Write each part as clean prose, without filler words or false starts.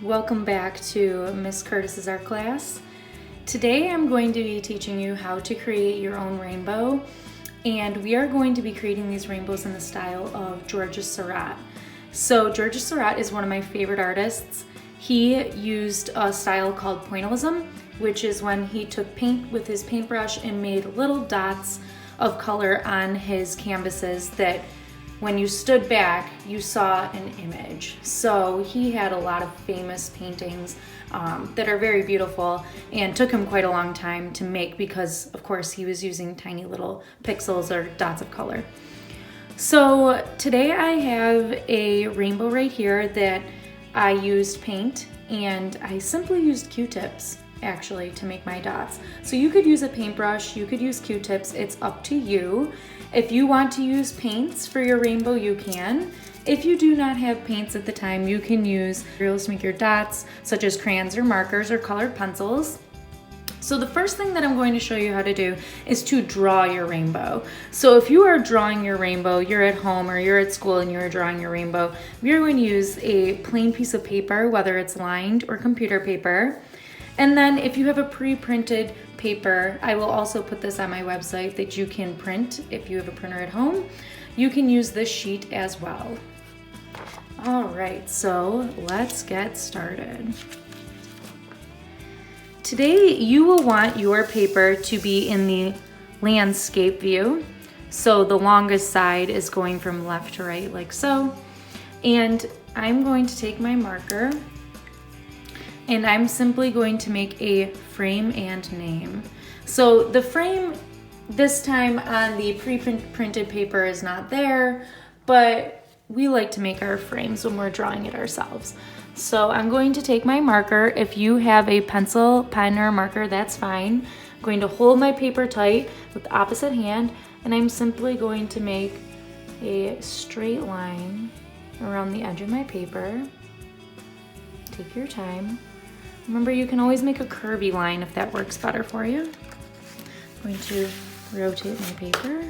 Welcome back to Miss Curtis's art class. Today I'm going to be teaching you how to create your own rainbow, and we are going to be creating these rainbows in the style of Georges Seurat. So Georges Seurat is one of my favorite artists. He used a style called pointillism, which is when he took paint with his paintbrush and made little dots of color on his canvases that when you stood back, you saw an image. So he had a lot of famous paintings that are very beautiful and took him quite a long time to make because, of course, he was using tiny little pixels or dots of color. So today I have a rainbow right here that I used paint, and I simply used Q-tips actually to make my dots. So you could use a paintbrush, you could use Q-tips, it's up to you. If you want to use paints for your rainbow, you can. If you do not have paints at the time, you can use materials to make your dots, such as crayons or markers or colored pencils. So the first thing that I'm going to show you how to do is to draw your rainbow. So if you are drawing your rainbow, you're at home or you're at school and you're drawing your rainbow, we are going to use a plain piece of paper, whether it's lined or computer paper. And then if you have a pre-printed paper, I will also put this on my website that you can print if you have a printer at home. You can use this sheet as well. All right, so let's get started. Today you will want your paper to be in the landscape view. So the longest side is going from left to right like so. And I'm going to take my marker and I'm simply going to make a frame and name. So the frame this time on the pre-printed paper is not there, but we like to make our frames when we're drawing it ourselves. So I'm going to take my marker. If you have a pencil, pen, or marker, that's fine. I'm going to hold my paper tight with the opposite hand, and I'm simply going to make a straight line around the edge of my paper. Take your time. Remember, you can always make a curvy line if that works better for you. I'm going to rotate my paper.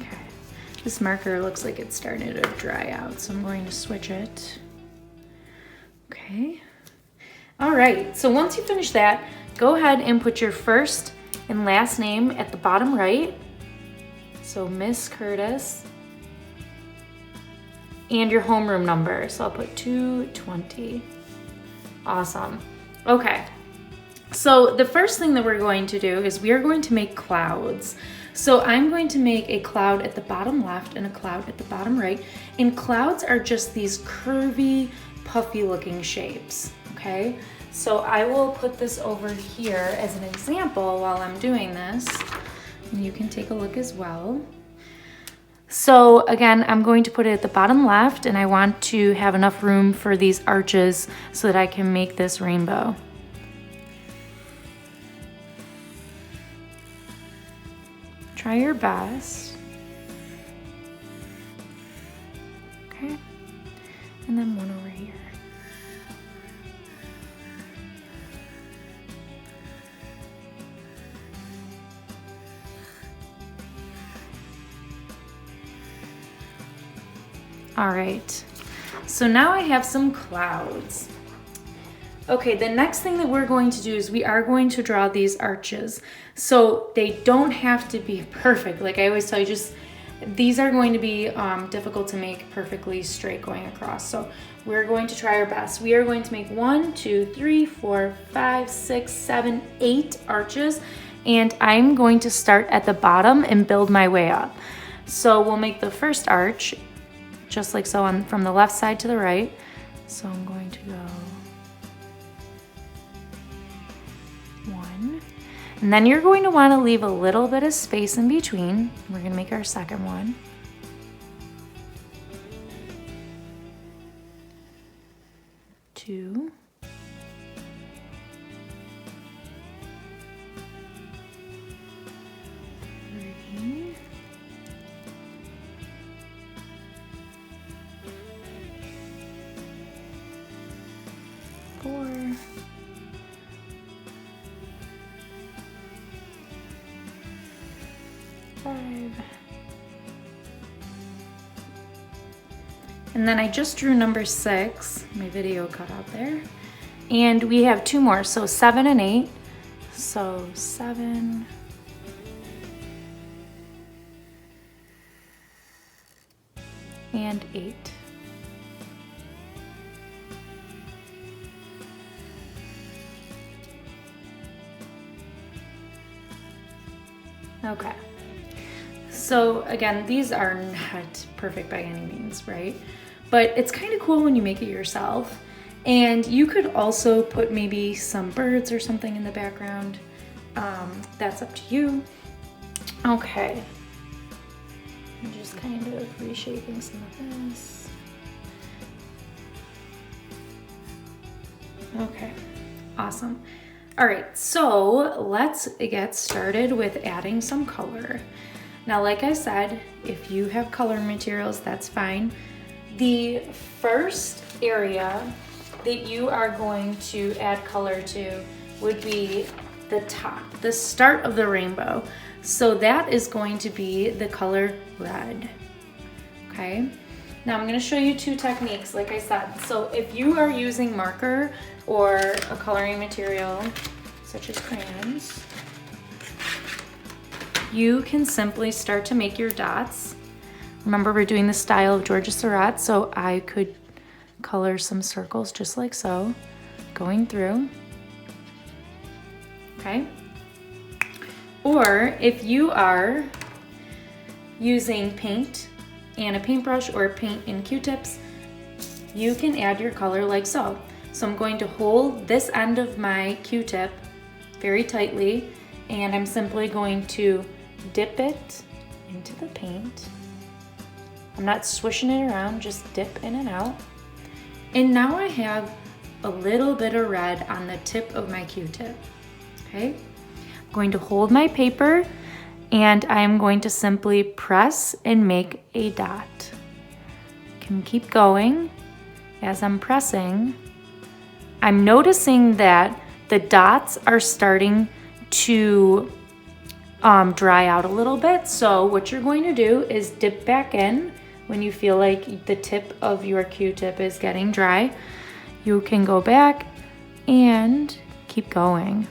Okay, this marker looks like it's starting to dry out, so I'm going to switch it. Okay, all right, so once you finish that, go ahead and put your first and last name at the bottom right. So Miss Curtis, and your homeroom number. So I'll put 220. Awesome. Okay, so the first thing that we're going to do is we are going to make clouds. So I'm going to make a cloud at the bottom left and a cloud at the bottom right. And clouds are just these curvy, puffy looking shapes, okay? So I will put this over here as an example while I'm doing this. And you can take a look as well. So again, I'm going to put it at the bottom left, and I want to have enough room for these arches so that I can make this rainbow. Try your best. Okay, and then one over here. All right, so now I have some clouds. Okay, the next thing that we're going to do is we are going to draw these arches. So they don't have to be perfect. Like I always tell you, these are going to be difficult to make perfectly straight going across. So we're going to try our best. We are going to make 1, 2, 3, 4, 5, 6, 7, 8 arches. And I'm going to start at the bottom and build my way up. So we'll make the first arch just like so from the left side to the right. So I'm going to go And then you're going to want to leave a little bit of space in between. We're going to make our second one. Two. Three. Four. 5. And then I just drew number 6. My video cut out there. And we have 2 more, so 7 and 8. So 7. And 8. Okay. So again, these are not perfect by any means, right? But it's kind of cool when you make it yourself. And you could also put maybe some birds or something in the background. That's up to you. Okay. I'm just kind of reshaping some of this. Okay, awesome. All right, so let's get started with adding some color. Now, like I said, if you have color materials, that's fine. The first area that you are going to add color to would be the top, the start of the rainbow. So that is going to be the color red, okay? Now I'm gonna show you 2 techniques, like I said. So if you are using marker or a coloring material, such as crayons, you can simply start to make your dots. Remember, we're doing the style of Georges Seurat, so I could color some circles just like so, going through, okay? Or if you are using paint and a paintbrush or paint and Q-tips, you can add your color like so. So I'm going to hold this end of my Q-tip very tightly, and I'm simply going to dip it into the paint. I'm not swishing it around, just dip in and out. And now I have a little bit of red on the tip of my Q-tip, okay? I'm going to hold my paper and I'm going to simply press and make a dot. Can keep going. As I'm pressing, I'm noticing that the dots are starting to dry out a little bit. So what you're going to do is dip back in when you feel like the tip of your Q-tip is getting dry. You can go back and keep going.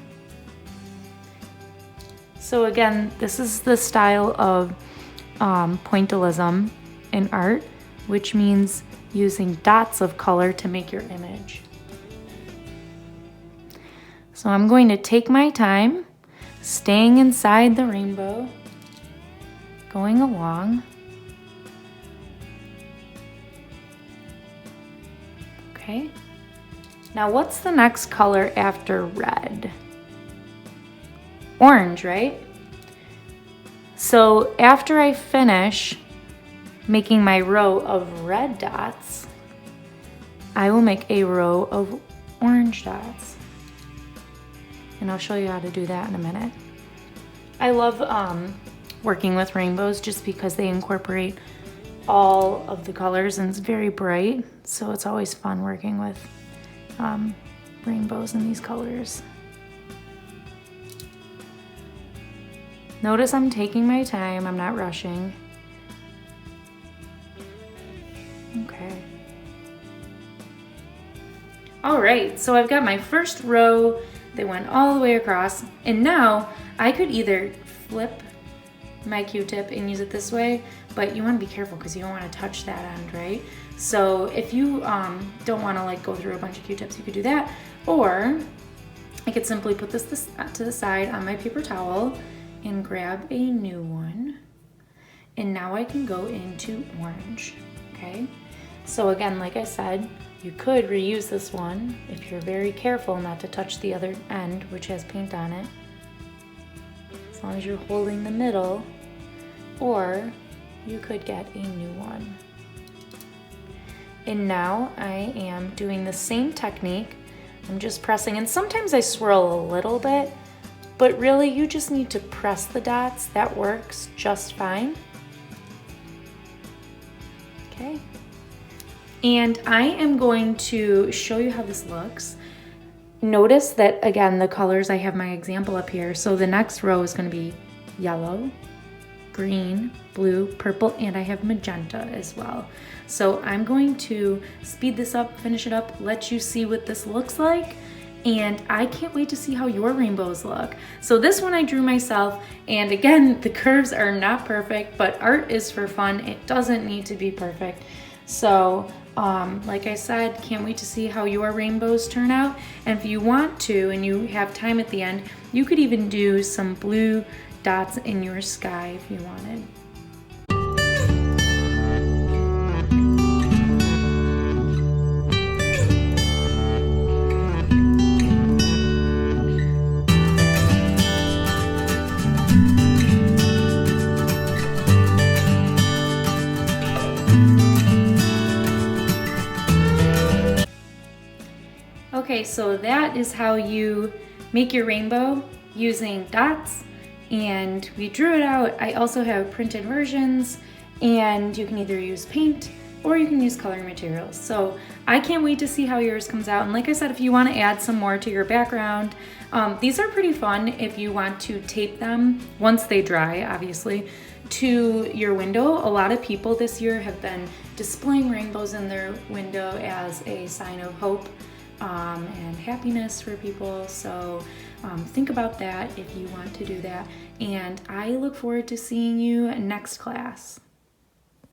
So again, this is the style of pointillism in art, which means using dots of color to make your image. So I'm going to take my time, staying inside the rainbow, going along. Okay. Now what's the next color after red? Orange, right? So after I finish making my row of red dots, I will make a row of orange dots. And I'll show you how to do that in a minute. I love working with rainbows just because they incorporate all of the colors and it's very bright. So it's always fun working with rainbows in these colors. Notice I'm taking my time, I'm not rushing. Okay. All right, so I've got my first row. They went all the way across, and now I could either flip my Q-tip and use it this way, but you want to be careful because you don't want to touch that end, right? So if you don't want to like go through a bunch of Q-tips, you could do that, or I could simply put this to the side on my paper towel and grab a new one, and now I can go into orange. Okay, so again, like I said, you could reuse this one if you're very careful not to touch the other end, which has paint on it. as long as you're holding the middle, or you could get a new one. And now I am doing the same technique. I'm just pressing, and sometimes I swirl a little bit, but really you just need to press the dots. That works just fine. Okay. And I am going to show you how this looks. Notice that, again, the colors, I have my example up here. So the next row is going to be yellow, green, blue, purple, and I have magenta as well. So I'm going to speed this up, finish it up, let you see what this looks like. And I can't wait to see how your rainbows look. So this one I drew myself, and again, the curves are not perfect, but art is for fun. It doesn't need to be perfect. So like I said, can't wait to see how your rainbows turn out. And if you want to, and you have time at the end, you could even do some blue dots in your sky if you wanted. Okay, so that is how you make your rainbow using dots, and we drew it out. I also have printed versions, and you can either use paint or you can use coloring materials. So I can't wait to see how yours comes out. And like I said, if you want to add some more to your background, these are pretty fun if you want to tape them once they dry, obviously, to your window. A lot of people this year have been displaying rainbows in their window as a sign of hope and happiness for people. So think about that if you want to do that. And I look forward to seeing you next class.